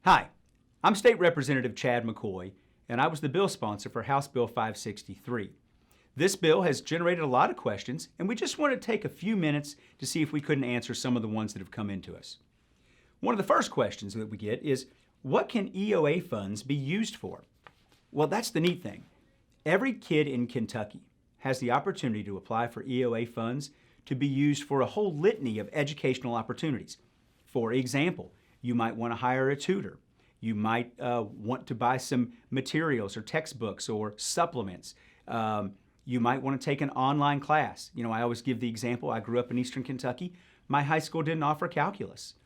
Hi, I'm State Representative Chad McCoy, and I was the bill sponsor for House Bill 563. This bill has generated a lot of questions, and we just want to take a few minutes to see if we couldn't answer some of the ones that have come into us. One of the first questions that we get is, what can EOA funds be used for? Well, that's the neat thing. Every kid in Kentucky has the opportunity to apply for EOA funds to be used for a whole litany of educational opportunities. For example, you might want to hire a tutor. You might want to buy some materials or textbooks or supplements. You might want to take an online class. I always give the example, I grew up in Eastern Kentucky. My high school didn't offer calculus.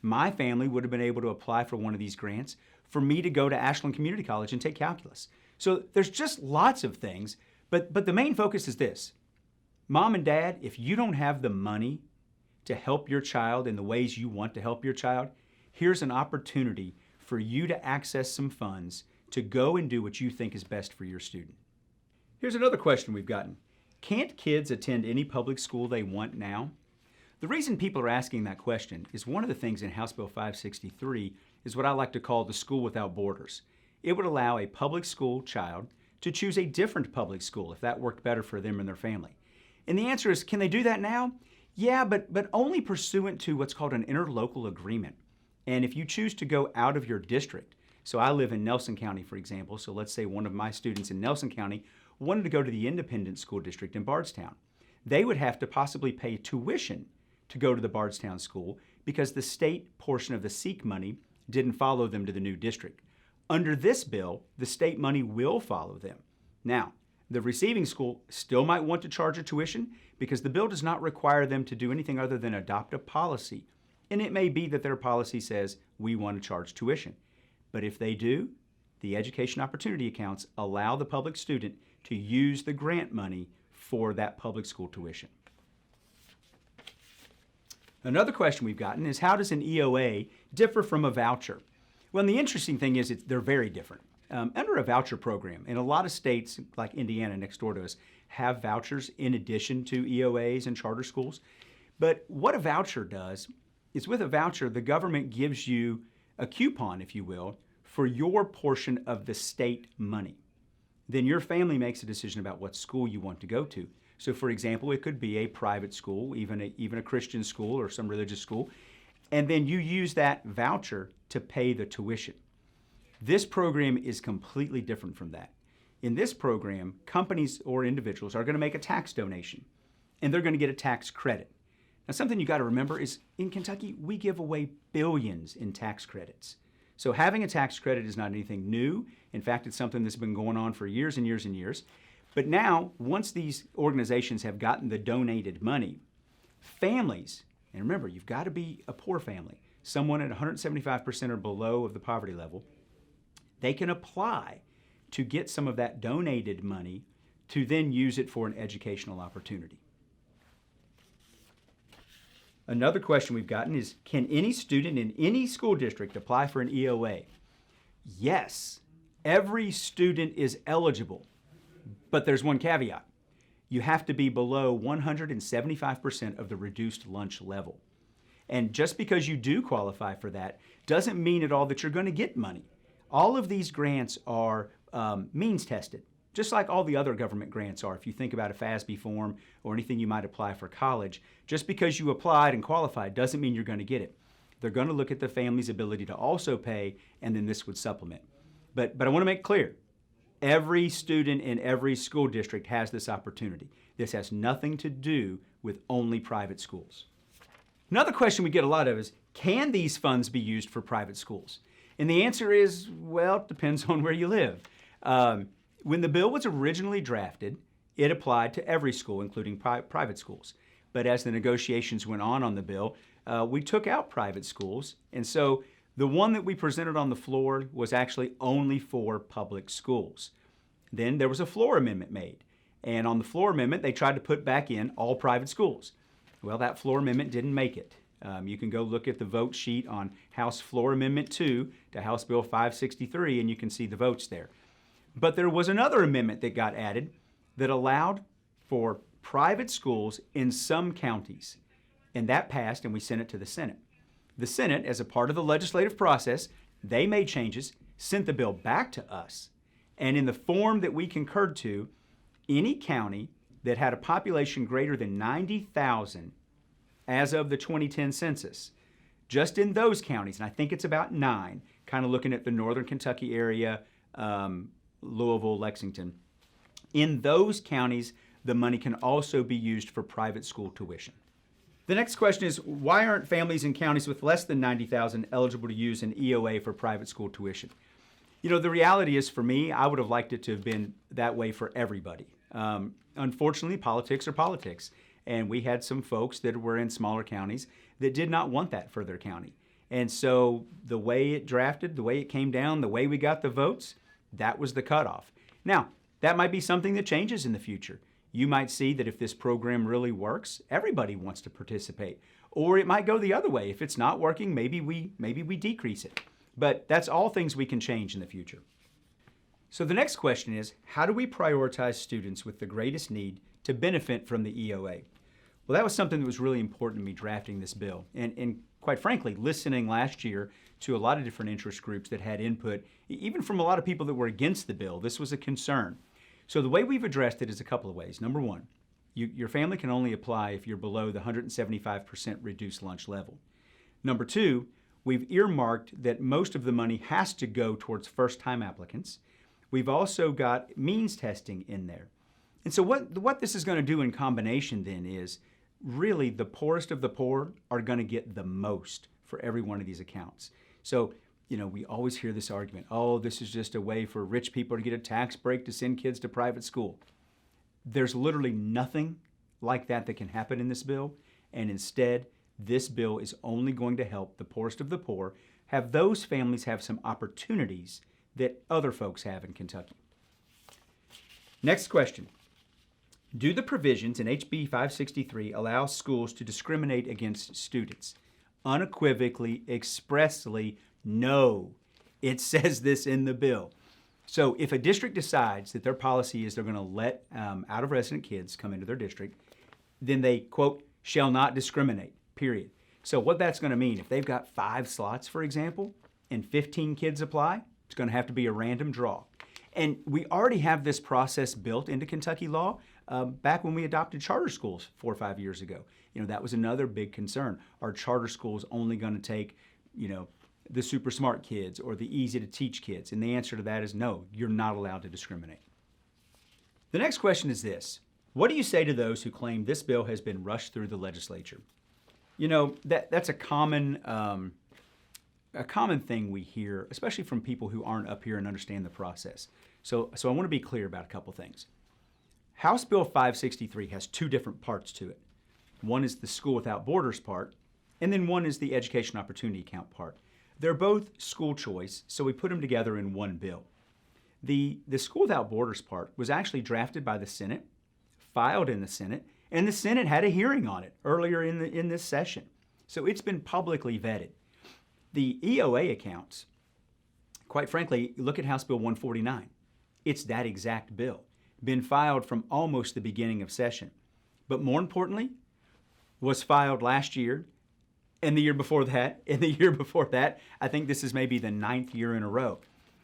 My family would have been able to apply for one of these grants for me to go to Ashland Community College and take calculus. So there's just lots of things, but the main focus is this. Mom and Dad, if you don't have the money to help your child in the ways you want to help your child, here's an opportunity for you to access some funds to go and do what you think is best for your student. Here's another question we've gotten. Can't kids attend any public school they want now? The reason people are asking that question is one of the things in House Bill 563 is what I like to call the school without borders. It would allow a public school child to choose a different public school if that worked better for them and their family. And the answer is, can they do that now? Yeah, but only pursuant to what's called an interlocal agreement. And if you choose to go out of your district, so I live in Nelson County, for example, so let's say one of my students in Nelson County wanted to go to the independent school district in Bardstown. They would have to possibly pay tuition to go to the Bardstown school because the state portion of the SEEK money didn't follow them to the new district. Under this bill, the state money will follow them. Now, the receiving school still might want to charge a tuition because the bill does not require them to do anything other than adopt a policy. And it may be that their policy says, we want to charge tuition. But if they do, the education opportunity accounts allow the public student to use the grant money for that public school tuition. Another question we've gotten is, how does an EOA differ from a voucher? Well, and the interesting thing is they're very different. Under a voucher program, and a lot of states like Indiana next door to us have vouchers in addition to EOAs and charter schools. But what a voucher does is, with a voucher, the government gives you a coupon, if you will, for your portion of the state money. Then your family makes a decision about what school you want to go to. So for example, it could be a private school, even a Christian school or some religious school, and then you use that voucher to pay the tuition. This program is completely different from that. In this program, companies or individuals are going to make a tax donation, and they're going to get a tax credit. Now, something you got to remember is, in Kentucky, we give away billions in tax credits. So having a tax credit is not anything new. In fact, it's something that's been going on for years and years and years. But now, once these organizations have gotten the donated money, families, and remember, you've got to be a poor family, someone at 175% or below of the poverty level, they can apply to get some of that donated money to then use it for an educational opportunity. Another question we've gotten is, can any student in any school district apply for an EOA? Yes, every student is eligible, but there's one caveat. You have to be below 175% of the reduced lunch level. And just because you do qualify for that doesn't mean at all that you're going to get money. All of these grants are means tested, just like all the other government grants are. If you think about a FASB form or anything you might apply for college, just because you applied and qualified doesn't mean you're going to get it. They're going to look at the family's ability to also pay, and then this would supplement. But I want to make clear, every student in every school district has this opportunity. This has nothing to do with only private schools. Another question we get a lot of is, can these funds be used for private schools? And the answer is, well, it depends on where you live. When the bill was originally drafted, it applied to every school, including private schools. But as the negotiations went on the bill, we took out private schools. And so the one that we presented on the floor was actually only for public schools. Then there was a floor amendment made. And on the floor amendment, they tried to put back in all private schools. Well, that floor amendment didn't make it. You can go look at the vote sheet on House Floor Amendment 2 to House Bill 563, and you can see the votes there. But there was another amendment that got added that allowed for private schools in some counties, and that passed, and we sent it to the Senate. The Senate, as a part of the legislative process, They made changes, sent the bill back to us, and in the form that we concurred to, any county that had a population greater than 90,000 as of the 2010 census, just in those counties, and I think it's about 9, kind of looking at the northern Kentucky area, Louisville, Lexington, in those counties, the money can also be used for private school tuition. The next question is, why aren't families in counties with less than 90,000 eligible to use an EOA for private school tuition? You know, the reality is, for me, I would have liked it to have been that way for everybody. Unfortunately, politics are politics, and we had some folks that were in smaller counties that did not want that for their county. And so the way it drafted, the way it came down, the way we got the votes, that was the cutoff. Now, that might be something that changes in the future. You might see that if this program really works, everybody wants to participate. Or it might go the other way. If it's not working, maybe we decrease it. But that's all things we can change in the future. So the next question is, how do we prioritize students with the greatest need to benefit from the EOA? Well, that was something that was really important to me drafting this bill. And quite frankly, listening last year to a lot of different interest groups that had input, even from a lot of people that were against the bill, this was a concern. So the way we've addressed it is a couple of ways. Number one, your family can only apply if you're below the 175% reduced lunch level. Number two, we've earmarked that most of the money has to go towards first-time applicants. We've also got means testing in there. And so what this is going to do in combination then is really the poorest of the poor are going to get the most for every one of these accounts. So, you know, we always hear this argument, oh, this is just a way for rich people to get a tax break to send kids to private school. There's literally nothing like that that can happen in this bill, and instead, this bill is only going to help the poorest of the poor have those families have some opportunities that other folks have in Kentucky. Next question. Do the provisions in HB 563 allow schools to discriminate against students? Unequivocally, expressly, no. It says this in the bill. So if a district decides that their policy is they're going to let out-of-resident kids come into their district, then they, quote, shall not discriminate, period. So what that's going to mean, if they've got 5 slots, for example, and 15 kids apply, it's going to have to be a random draw. And we already have this process built into Kentucky law back when we adopted charter schools 4 or 5 years ago. You know, that was another big concern. Are charter schools only going to take, you know, the super smart kids or the easy to teach kids? And the answer to that is no, you're not allowed to discriminate. The next question is this. What do you say to those who claim this bill has been rushed through the legislature? You know, that's a common thing we hear, especially from people who aren't up here and understand the process. So I want to be clear about a couple things. House Bill 563 has 2 different parts to it. One is the School Without Borders part, and then one is the Education Opportunity Account part. They're both school choice, so we put them together in one bill. The School Without Borders part was actually drafted by the Senate, filed in the Senate, and the Senate had a hearing on it earlier in this session. So it's been publicly vetted. The EOA accounts, quite frankly, look at House Bill 149. It's that exact bill, been filed from almost the beginning of session. But more importantly, was filed last year, and the year before that, and the year before that. I think this is maybe the 9th year in a row.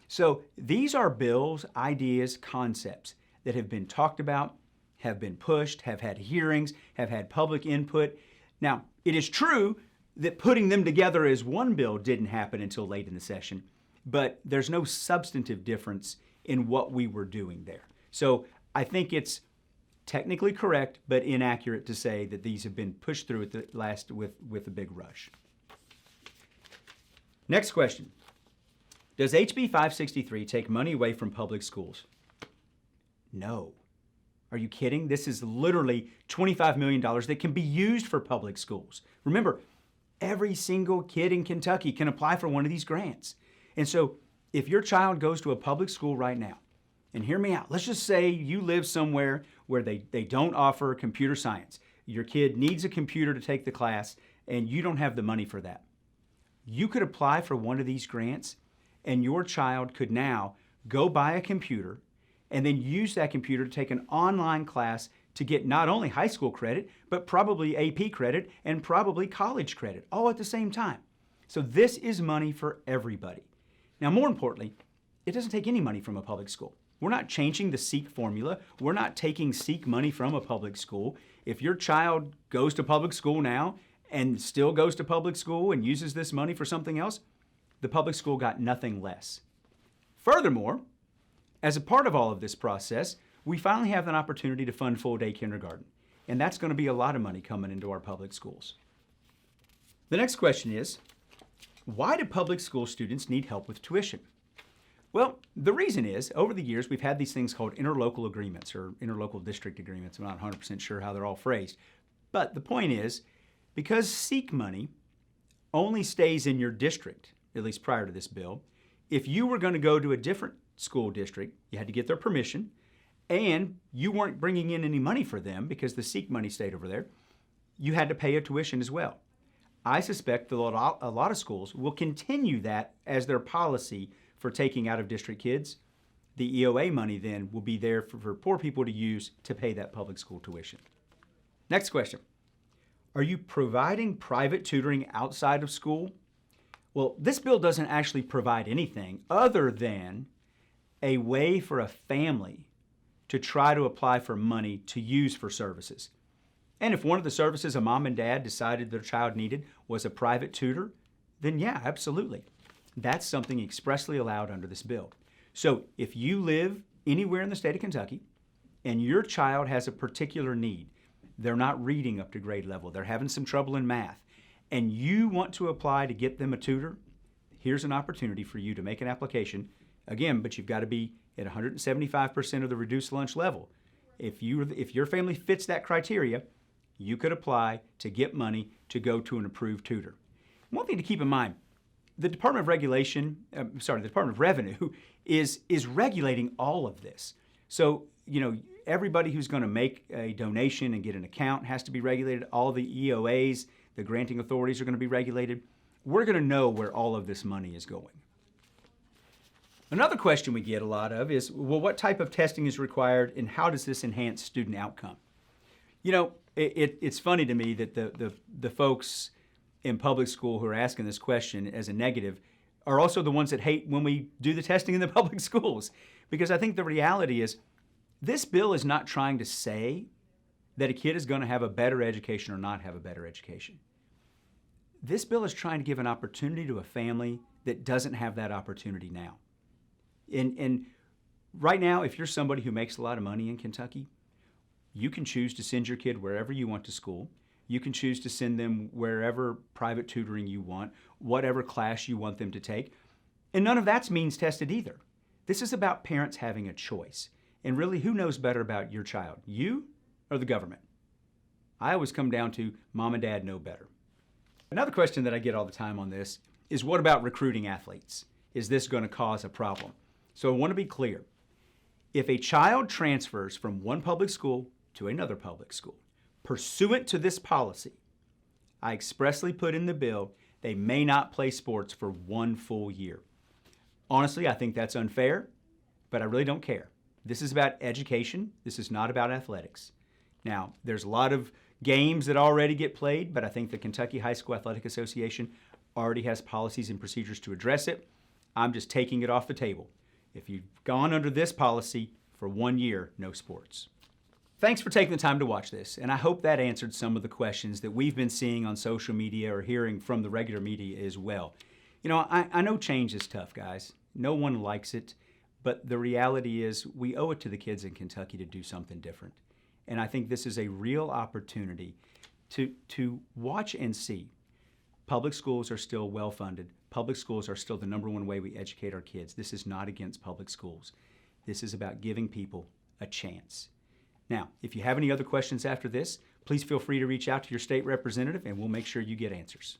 So these are bills, ideas, concepts that have been talked about, have been pushed, have had hearings, have had public input. Now, it is true that putting them together as one bill didn't happen until late in the session, but there's no substantive difference in what we were doing there. So I think it's technically correct, but inaccurate to say that these have been pushed through at the last with a big rush. Next question. Does HB 563 take money away from public schools? No. Are you kidding? This is literally $25 million that can be used for public schools. Remember, every single kid in Kentucky can apply for one of these grants. And so if your child goes to a public school right now, and hear me out, let's just say you live somewhere where they don't offer computer science. Your kid needs a computer to take the class, and you don't have the money for that. You could apply for one of these grants, and your child could now go buy a computer and then use that computer to take an online class to get not only high school credit, but probably AP credit and probably college credit, all at the same time. So this is money for everybody. Now, more importantly, it doesn't take any money from a public school. We're not changing the SEEK formula. We're not taking SEEK money from a public school. If your child goes to public school now and still goes to public school and uses this money for something else, the public school got nothing less. Furthermore, as a part of all of this process, we finally have an opportunity to fund full-day kindergarten, and that's going to be a lot of money coming into our public schools. The next question is, why do public school students need help with tuition? Well, the reason is, over the years, we've had these things called interlocal agreements or interlocal district agreements. I'm not 100% sure how they're all phrased. But the point is, because SEEK money only stays in your district, at least prior to this bill, if you were going to go to a different school district, you had to get their permission, and you weren't bringing in any money for them because the SEEK money stayed over there, you had to pay a tuition as well. I suspect that a lot of schools will continue that as their policy for taking out-of-district kids. The EOA money then will be there for poor people to use to pay that public school tuition. Next question. Are you providing private tutoring outside of school? Well, this bill doesn't actually provide anything other than a way for a family to try to apply for money to use for services. And if one of the services a mom and dad decided their child needed was a private tutor, then yeah, absolutely. That's something expressly allowed under this bill. So if you live anywhere in the state of Kentucky and your child has a particular need, they're not reading up to grade level, they're having some trouble in math, and you want to apply to get them a tutor, here's an opportunity for you to make an application. Again, but you've got to be at 175% of the reduced lunch level. If your family fits that criteria, you could apply to get money to go to an approved tutor. One thing to keep in mind, the Department of Revenue is regulating all of this. So, everybody who's going to make a donation and get an account has to be regulated. All the EOAs, the granting authorities, are going to be regulated. We're going to know where all of this money is going. Another question we get a lot of is, well, what type of testing is required and how does this enhance student outcome? It's funny to me that the folks in public school who are asking this question as a negative are also the ones that hate when we do the testing in the public schools. Because I think the reality is, this bill is not trying to say that a kid is going to have a better education or not have a better education. This bill is trying to give an opportunity to a family that doesn't have that opportunity now. And right now, if you're somebody who makes a lot of money in Kentucky, you can choose to send your kid wherever you want to school. You can choose to send them wherever private tutoring you want, whatever class you want them to take. And none of that's means tested either. This is about parents having a choice. And really, who knows better about your child, you or the government? I always come down to mom and dad know better. Another question that I get all the time on this is, what about recruiting athletes? Is this going to cause a problem? So I want to be clear. If a child transfers from one public school to another public school, pursuant to this policy, I expressly put in the bill they may not play sports for 1 full year. Honestly, I think that's unfair, but I really don't care. This is about education. This is not about athletics. Now, there's a lot of games that already get played, but I think the Kentucky High School Athletic Association already has policies and procedures to address it. I'm just taking it off the table. If you've gone under this policy for 1 year, no sports. Thanks for taking the time to watch this, and I hope that answered some of the questions that we've been seeing on social media or hearing from the regular media as well. I know change is tough, guys. No one likes it, but the reality is we owe it to the kids in Kentucky to do something different. And I think this is a real opportunity to watch and see. Public schools are still well-funded. Public schools are still the #1 way we educate our kids. This is not against public schools. This is about giving people a chance. Now, if you have any other questions after this, please feel free to reach out to your state representative and we'll make sure you get answers.